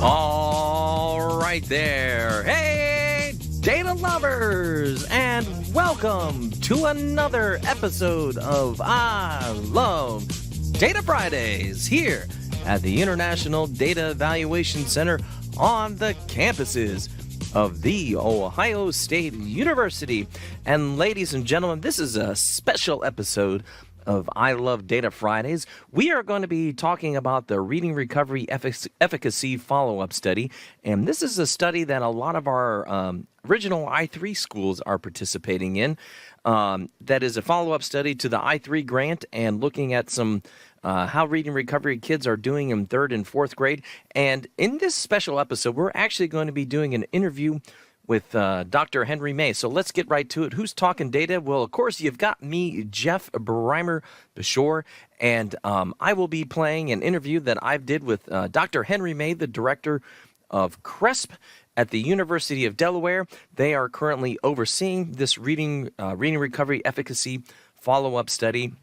All right there. Hey, data lovers, and welcome to another episode of I Love Data Fridays here at the International Data Evaluation Center on the campuses of The Ohio State University. And ladies and gentlemen, this is a special episode of I Love Data Fridays. We are going to be talking about the Reading Recovery Efficacy Follow-Up Study, and this is a study that a lot of our original I3 schools are participating in. That is a follow-up study to the I3 grant and looking at some how reading recovery kids are doing in 3rd and 4th grade. And in this special episode, we're actually going to be doing an interview with Dr. Henry May. So let's get right to it. Who's talking data? Well, of course, you've got me, Jeff Breimer-Beshore, and I will be playing an interview that I did with Dr. Henry May, the Director of CRESP at the University of Delaware. They are currently overseeing this reading recovery efficacy follow-up study.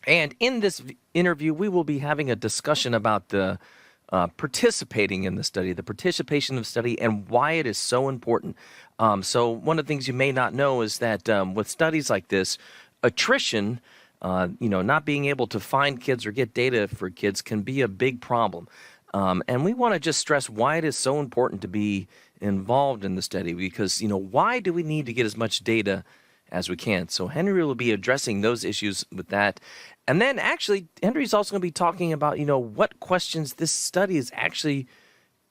And in this interview, we will be having a discussion about the participating in the study, the participation of the study, and why it is so important. So one of the things you may not know is that with studies like this, attrition, not being able to find kids or get data for kids can be a big problem. And we want to just stress why it is so important to be involved in the study because, why do we need to get as much data as we can? So Henry will be addressing those issues with that. And then actually, Henry's also going to be talking about, what questions this study is actually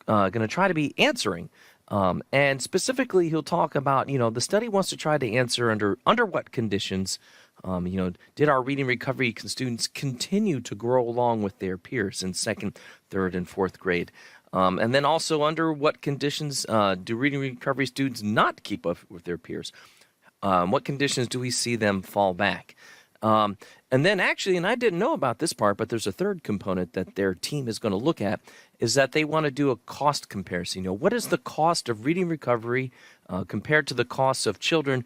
going to try to be answering. And specifically, he'll talk about, the study wants to try to answer under what conditions, did our reading recovery students continue to grow along with their peers in 2nd, 3rd, and 4th grade? And then also under what conditions do reading recovery students not keep up with their peers? What conditions do we see them fall back? And then actually, and I didn't know about this part, but there's a third component that their team is going to look at, is that they want to do a cost comparison. What is the cost of reading recovery compared to the costs of children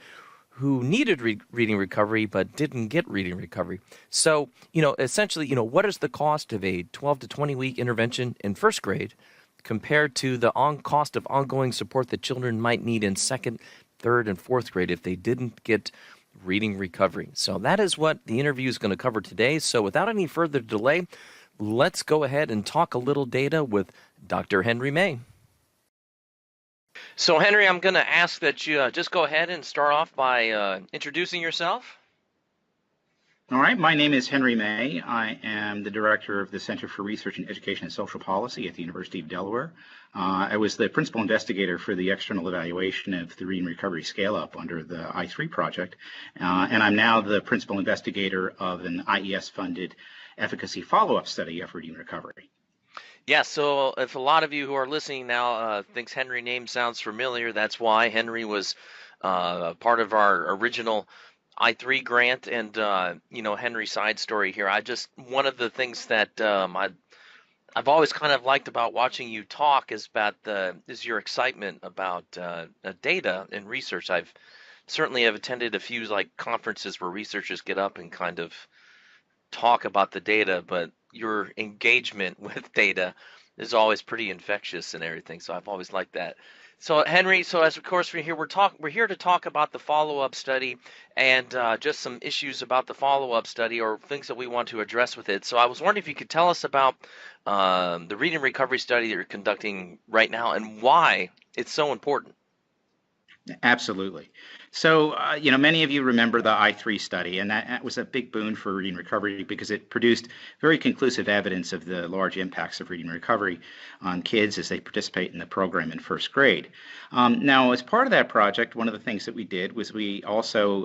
who needed reading recovery but didn't get reading recovery? So, essentially, what is the cost of a 12 to 20 week intervention in 1st grade compared to the cost of ongoing support that children might need in 2nd, 3rd, and 4th grade if they didn't get reading recovery? So that is what the interview is going to cover today. So without any further delay, let's go ahead and talk a little data with Dr. Henry May. So Henry, I'm going to ask that you just go ahead and start off by introducing yourself. All right, my name is Henry May. I am the director of the Center for Research in Education and Social Policy at the University of Delaware. I was the principal investigator for the external evaluation of the Reading Recovery Scale-Up under the I3 project, and I'm now the principal investigator of an IES-funded efficacy follow-up study of reading recovery. Yeah, so if a lot of you who are listening now thinks Henry name sounds familiar, that's why. Henry was part of our original I3 grant, and Henry's side story here. One of the things that I've always kind of liked about watching you talk is your excitement about data and research. I've certainly have attended a few conferences where researchers get up and kind of talk about the data, but your engagement with data is always pretty infectious and everything. So I've always liked that. So Henry, as of course we're here to talk about the follow-up study and just some issues about the follow-up study or things that we want to address with it. So I was wondering if you could tell us about the reading recovery study that you're conducting right now and why it's so important. Absolutely. So, many of you remember the I3 study, and that was a big boon for reading recovery because it produced very conclusive evidence of the large impacts of reading recovery on kids as they participate in the program in 1st grade. Now, as part of that project, one of the things that we did was we also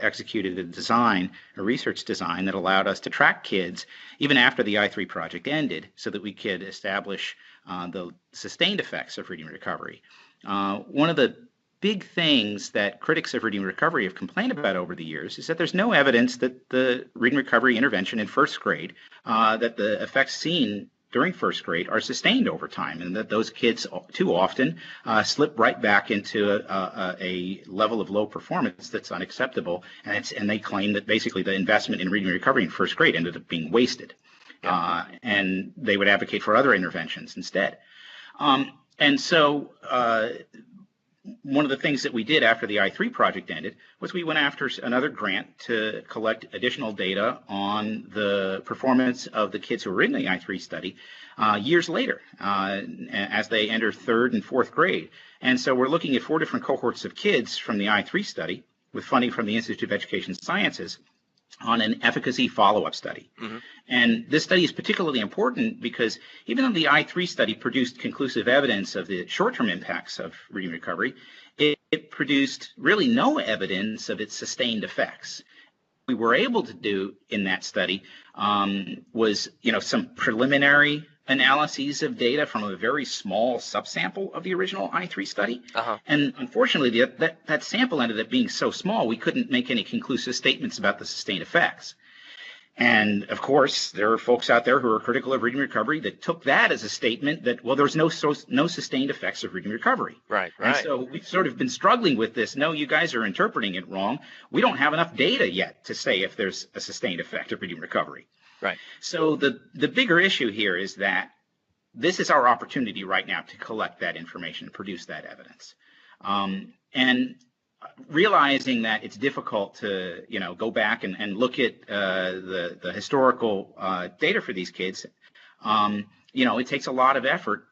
executed a research design that allowed us to track kids even after the I3 project ended so that we could establish the sustained effects of reading recovery. One of the big things that critics of reading recovery have complained about over the years is that there's no evidence that the reading recovery intervention in 1st grade, that the effects seen during 1st grade are sustained over time, and that those kids too often slip right back into a level of low performance that's unacceptable, and they claim that basically the investment in reading recovery in 1st grade ended up being wasted, and they would advocate for other interventions instead. And so one of the things that we did after the I3 project ended was we went after another grant to collect additional data on the performance of the kids who were in the I3 study years later as they enter third and fourth grade. And so we're looking at 4 different cohorts of kids from the I3 study with funding from the Institute of Education Sciences on an efficacy follow-up study. Mm-hmm. And this study is particularly important because even though the I3 study produced conclusive evidence of the short-term impacts of reading recovery, it produced really no evidence of its sustained effects. What we were able to do in that study was, some preliminary analyses of data from a very small subsample of the original I3 study. Uh-huh. And unfortunately, that sample ended up being so small, we couldn't make any conclusive statements about the sustained effects. And of course, there are folks out there who are critical of reading recovery that took that as a statement that, well, there's no sustained effects of reading recovery. Right. And so we've sort of been struggling with this. No, you guys are interpreting it wrong. We don't have enough data yet to say if there's a sustained effect of reading recovery. Right. So the bigger issue here is that this is our opportunity right now to collect that information, to produce that evidence. And realizing that it's difficult to, go back and look at the historical data for these kids, it takes a lot of effort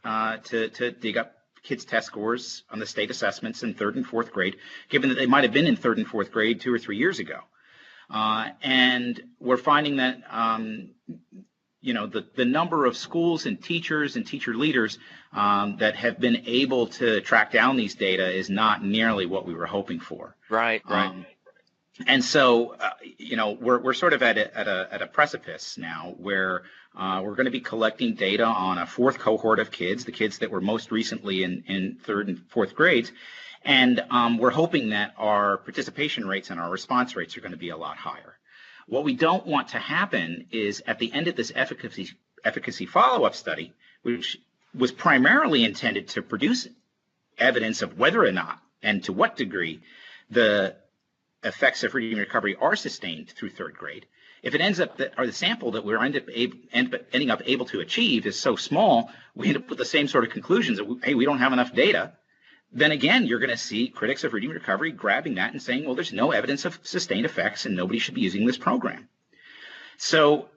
to dig up kids' test scores on the state assessments in third and fourth grade, given that they might have been in third and fourth grade 2 or 3 years ago. And we're finding that, the number of schools and teachers and teacher leaders that have been able to track down these data is not nearly what we were hoping for. Right. And so, we're sort of at a precipice now where we're going to be collecting data on a 4th cohort of kids, the kids that were most recently in 3rd and 4th grades. And we're hoping that our participation rates and our response rates are going to be a lot higher. What we don't want to happen is at the end of this efficacy follow-up study, which was primarily intended to produce evidence of whether or not and to what degree the effects of reading recovery are sustained through 3rd grade, if it ends up that, or the sample that we're ending up able to achieve is so small, we end up with the same sort of conclusions that, hey, we don't have enough data. Then again, you're going to see critics of reading recovery grabbing that and saying, well, there's no evidence of sustained effects and nobody should be using this program. So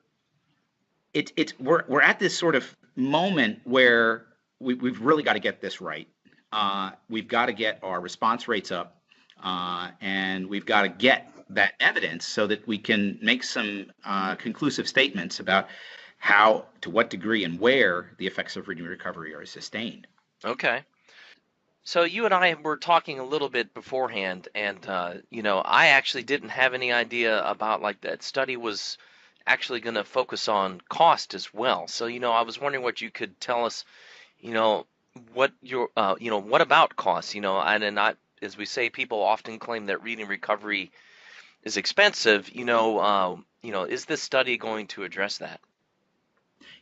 we're at this sort of moment where we've really got to get this right. We've got to get our response rates up, and we've got to get that evidence so that we can make some conclusive statements about how, to what degree, and where the effects of reading recovery are sustained. Okay. So you and I were talking a little bit beforehand, and I actually didn't have any idea about that study was actually going to focus on cost as well. So I was wondering what you could tell us, what what about costs, and not, as we say, people often claim that reading recovery is expensive. Is this study going to address that?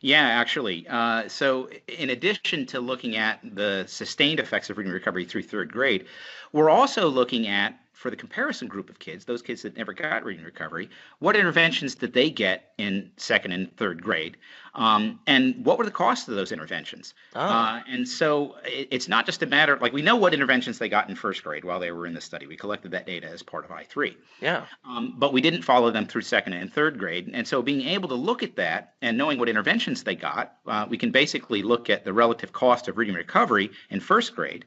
Yeah, actually. So in addition to looking at the sustained effects of reading recovery through 3rd grade, we're also looking at, for the comparison group of kids, those kids that never got reading recovery, what interventions did they get in 2nd and 3rd grade? And what were the costs of those interventions? Oh. And so it's not just a matter, we know what interventions they got in 1st grade while they were in the study. We collected that data as part of I3. Yeah. But we didn't follow them through 2nd and 3rd grade. And so being able to look at that and knowing what interventions they got, we can basically look at the relative cost of reading recovery in 1st grade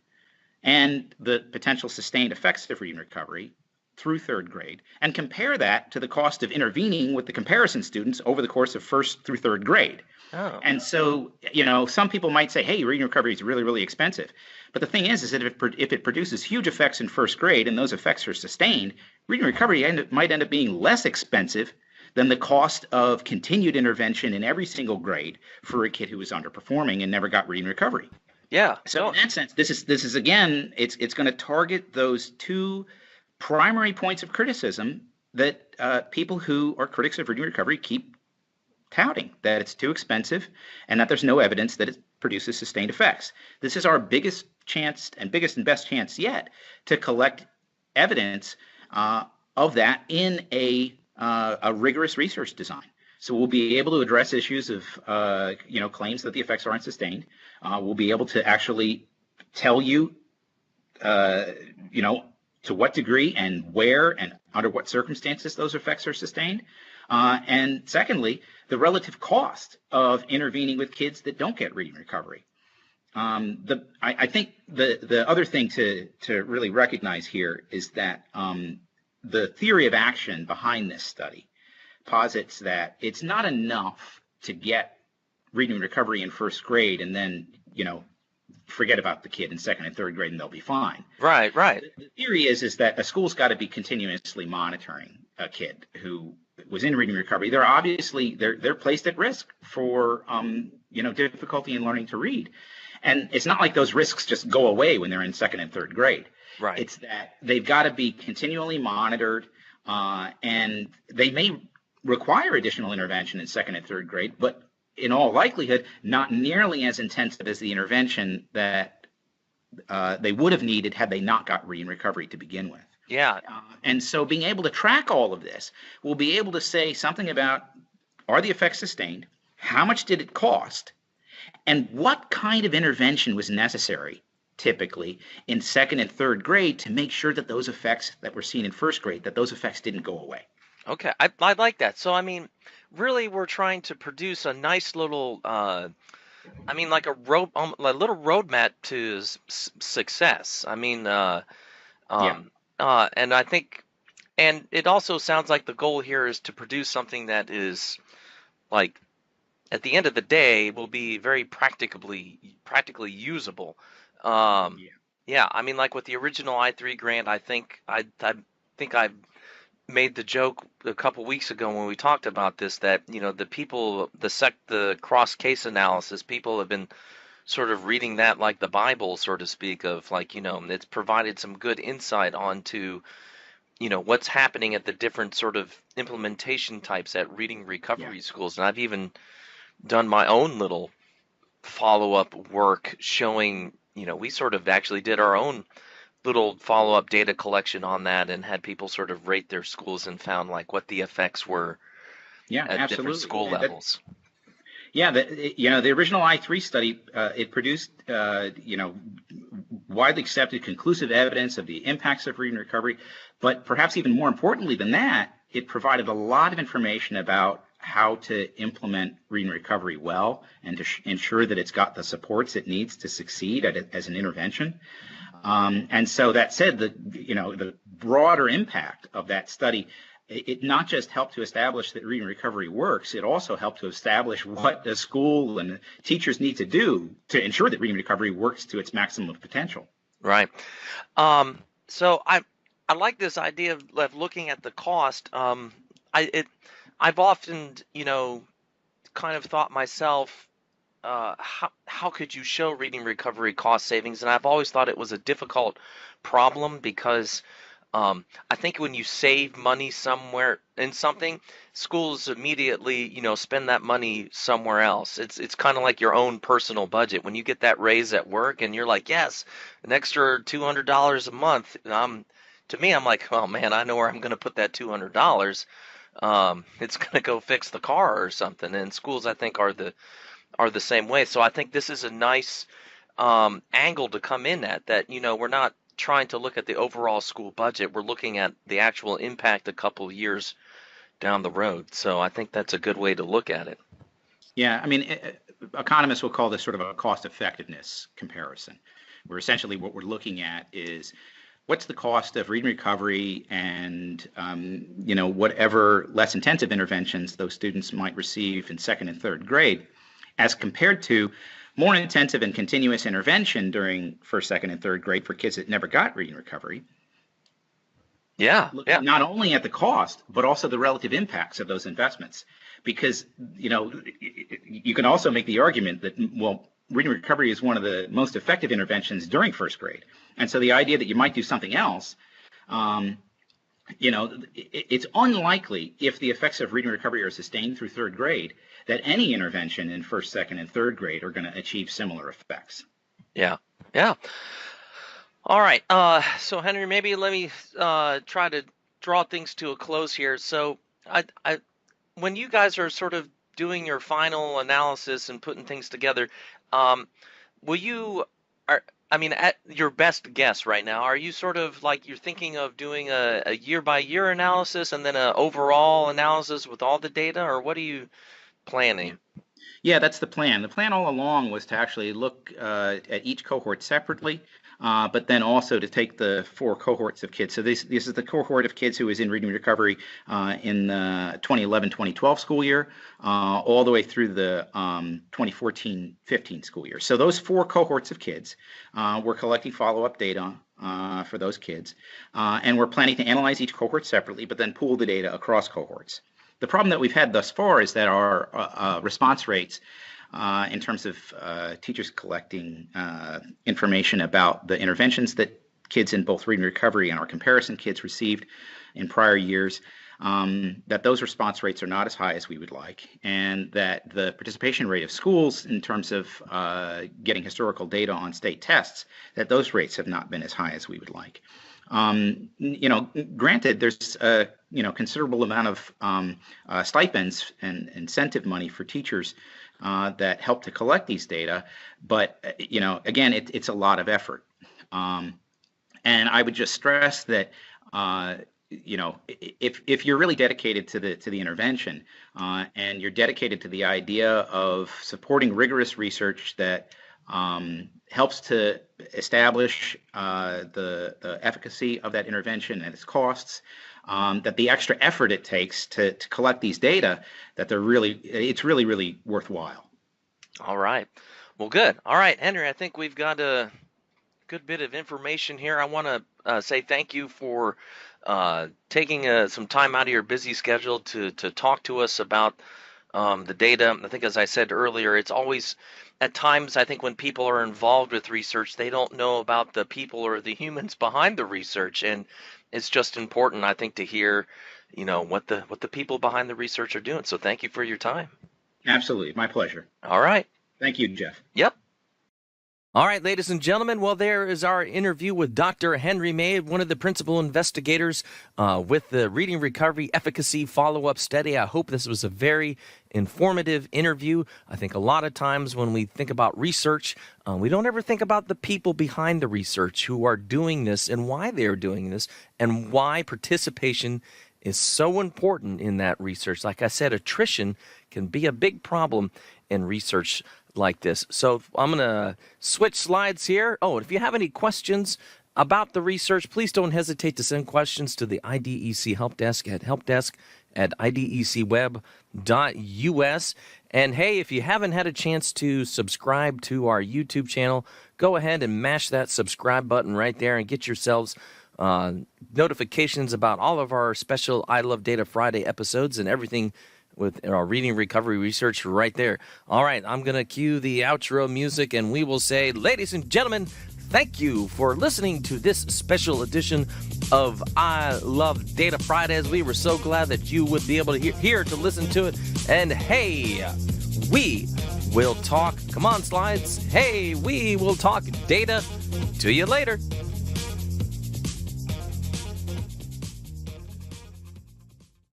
and the potential sustained effects of reading recovery through 3rd grade, and compare that to the cost of intervening with the comparison students over the course of 1st through 3rd grade. Oh. And so, some people might say, hey, reading recovery is really, really expensive. But the thing is that if it produces huge effects in 1st grade and those effects are sustained, reading recovery might end up being less expensive than the cost of continued intervention in every single grade for a kid who was underperforming and never got reading recovery. Yeah. So in that sense, this is again, it's going to target those 2 primary points of criticism that people who are critics of reading recovery keep touting, that it's too expensive and that there's no evidence that it produces sustained effects. This is our biggest and best chance yet to collect evidence of that in a rigorous research design. So we'll be able to address issues of claims that the effects aren't sustained. We'll be able to actually tell you, to what degree and where and under what circumstances those effects are sustained. And secondly, the relative cost of intervening with kids that don't get reading recovery. I think the other thing to really recognize here is that the theory of action behind this study posits that it's not enough to get reading recovery in first grade and then, forget about the kid in second and third grade and they'll be fine. Right. The theory is that a school's got to be continuously monitoring a kid who was in reading recovery. They're obviously they're placed at risk for difficulty in learning to read. And it's not like those risks just go away when they're in second and third grade. Right. It's that they've got to be continually monitored, and they may require additional intervention in second and third grade, but in all likelihood, not nearly as intensive as the intervention that they would have needed had they not got reading recovery to begin with. Yeah. And so being able to track all of this, we'll be able to say something about, are the effects sustained? How much did it cost? And what kind of intervention was necessary, typically, in second and third grade to make sure that those effects that were seen in first grade, that those effects didn't go away? Okay, I like that. So, I mean, really, we're trying to produce a nice little, like a little roadmap to success. I mean, and I think, and it also sounds like the goal here is to produce something that is, like, at the end of the day, will be very practically usable. Yeah, I mean, like with the original I3 grant, I think I made the joke a couple weeks ago when we talked about this that the cross case analysis, people have been sort of reading that like the Bible, so to speak, of like, it's provided some good insight onto what's happening at the different sort of implementation types at reading recovery schools. And I've even done my own little follow-up work showing, we sort of actually did our own little follow-up data collection on that and had people sort of rate their schools and found like what the effects were at different school levels. The original I3 study, it produced, widely accepted conclusive evidence of the impacts of reading recovery, but perhaps even more importantly than that, it provided a lot of information about how to implement reading recovery well and to ensure that it's got the supports it needs to succeed as an intervention. And so that said, the broader impact of that study, it not just helped to establish that reading recovery works, it also helped to establish what the school and the teachers need to do to ensure that reading recovery works to its maximum potential. Right. So I like this idea of looking at the cost. I've often, kind of thought myself, how could you show reading recovery cost savings? And I've always thought it was a difficult problem because I think when you save money somewhere in something, schools immediately, spend that money somewhere else. It's kind of like your own personal budget. When you get that raise at work and you're like, yes, an extra $200 a month. To me, I'm like, oh man, I know where I'm going to put that $200. It's going to go fix the car or something. And schools, I think, are the same way. So I think this is a nice angle to come in at, that, we're not trying to look at the overall school budget. We're looking at the actual impact a couple of years down the road. So I think that's a good way to look at it. Yeah, I mean, economists will call this sort of a cost effectiveness comparison, where essentially what we're looking at is what's the cost of reading recovery and, whatever less intensive interventions those students might receive in second and third grade, as compared to more intensive and continuous intervention during first, second, and third grade for kids that never got reading recovery. Looking not only at the cost, but also the relative impacts of those investments. Because, you can also make the argument that, reading recovery is one of the most effective interventions during first grade. And so the idea that you might do something else, it's unlikely, if the effects of reading recovery are sustained through third grade, that any intervention in first, second, and third grade are going to achieve similar effects. Yeah. All right. So Henry, maybe let me try to draw things to a close here. So when you guys are sort of doing your final analysis and putting things together, um, will you are I mean, at your best guess right now, are you sort of like you're thinking of doing a year by year analysis and then a overall analysis with all the data, or what are you planning? Yeah, that's the plan. The plan all along was to actually look at each cohort separately, but then also to take the four cohorts of kids. So this is the cohort of kids who was in reading recovery in the 2011-2012 school year, all the way through the 2014-15 school year. So those four cohorts of kids, we're collecting follow-up data for those kids, and we're planning to analyze each cohort separately, but then pool the data across cohorts. The problem that we've had thus far is that our response rates in terms of teachers collecting information about the interventions that kids in both reading recovery and our comparison kids received in prior years, that those response rates are not as high as we would like, and that the participation rate of schools in terms of getting historical data on state tests, that those rates have not been as high as we would like. Granted, there's a considerable amount of stipends and incentive money for teachers that help to collect these data, but again, it's a lot of effort. And I would just stress that if you're really dedicated to the intervention and you're dedicated to the idea of supporting rigorous research that helps to establish the efficacy of that intervention and its costs, that the extra effort it takes to collect these data, that it's really worthwhile. All right. Well, good. All right, Henry, I think we've got a good bit of information here. I want to say thank you for taking some time out of your busy schedule to talk to us about the data. I think, as I said earlier, it's always, at times, I think when people are involved with research, they don't know about the people or the humans behind the research, and it's just important, I think, to hear, what the people behind the research are doing. So thank you for your time. Absolutely, my pleasure. All right. Thank you, Jeff. Yep. All right, ladies and gentlemen, well, there is our interview with Dr. Henry May, one of the principal investigators with the Reading Recovery Efficacy Follow-Up Study. I hope this was a very informative interview. I think a lot of times when we think about research, we don't ever think about the people behind the research who are doing this and why they're doing this and why participation is so important in that research. Like I said, attrition can be a big problem in research like this. So I'm going to switch slides here. Oh, and if you have any questions about the research, please don't hesitate to send questions to the IDEC Help Desk at helpdesk@idecweb.us. And hey, if you haven't had a chance to subscribe to our YouTube channel, go ahead and mash that subscribe button right there and get yourselves notifications about all of our special I Love Data Friday episodes and everything with our reading recovery research right there. All right, I'm going to cue the outro music, and we will say, ladies and gentlemen, thank you for listening to this special edition of I Love Data Fridays. We were so glad that you would be able to hear to listen to it. And hey, we will talk, come on slides, hey, we will talk data to you later.